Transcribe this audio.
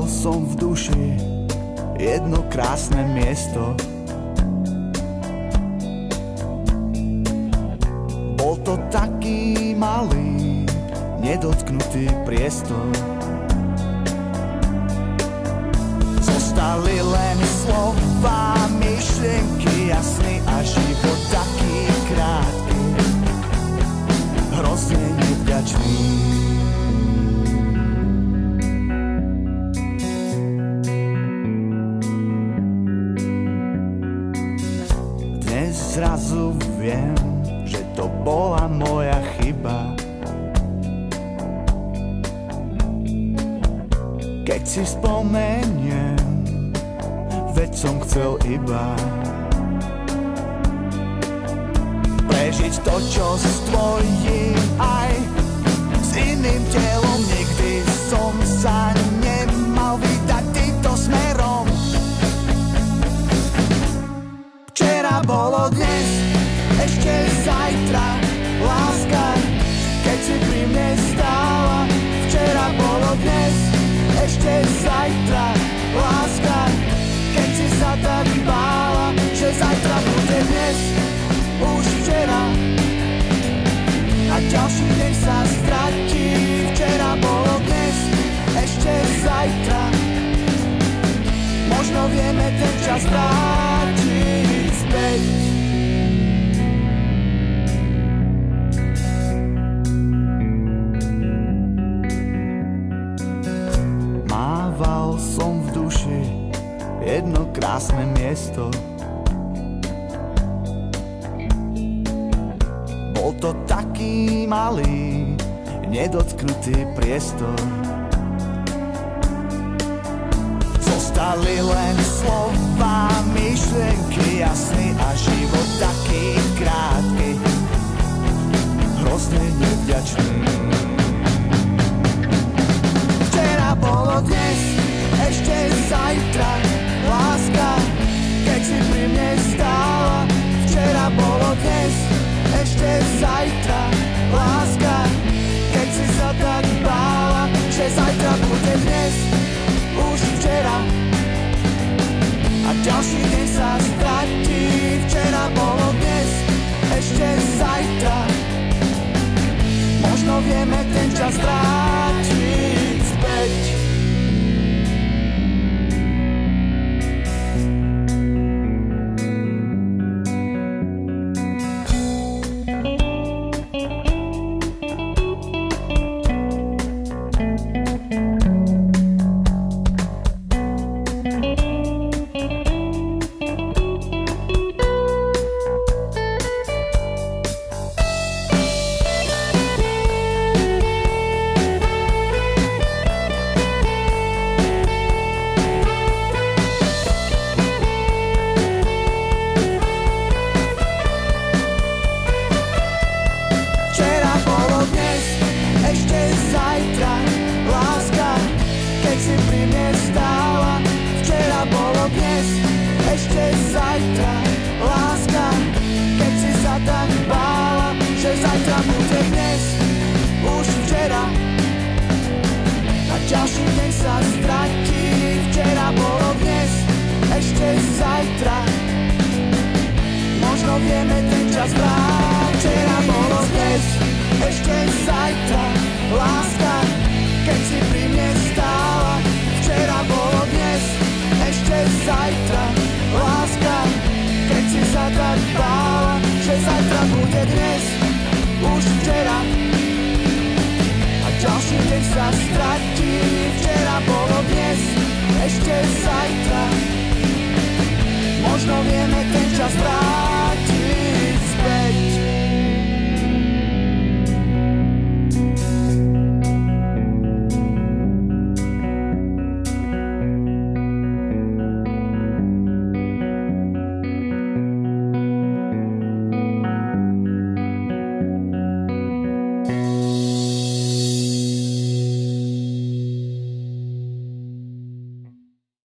Mával som v duši jedno krásne miesto. Bol to taký malý, nedotknutý priestor. Zostali len slova, myšlienky jasný a život taký krátky, hrozne nevďačný. Dnes zrazu viem, že to bola moja chyba. Keď si spomeniem, veď som chcel iba prežiť to, čo s tvojím aj s iným telom. Nikdy som sa nemal vydať týmto smerom. Včera bolo dnes, ešte zajtra, láska, keď si pri mne stála. Včera bolo dnes, ešte zajtra, láska, keď si sa tak bála, že zajtra bude dnes, už včera a ďalší deň sa stratí. Včera bolo dnes, ešte zajtra, možno vieme ten čas vrátiť späť. Mával som v duši jedno krásne miesto. Bol to taký malý, nedotknutý priestor. Zostali len slova, myšlienky jasný a život taký krátky, hrozne nevďačný. Včera bolo dnes, ešte zajtra, láska, keď si pri mne stála. Včera bolo dnes, ešte zajtra, láska, keď si sa tak bála, že zajtra bude dnes, už včera a ďalší deň sa stratí. Včera bolo dnes, ešte zajtra, možno vieme ten čas vrátiť späť. Ďalší deň sa stratí. Včera bolo dnes, ešte zajtra, možno vieme ten čas vrátiť. Včera bolo dnes, ešte zajtra, láska, keď si pri mne stála. Včera bolo dnes, ešte zajtra, láska, keď si sa tak bála, že zajtra bude dnes, už včera a ďalší deň sa stratí. Včera bolo dnes, ešte zajtra, možno vieme ten čas vrátiť.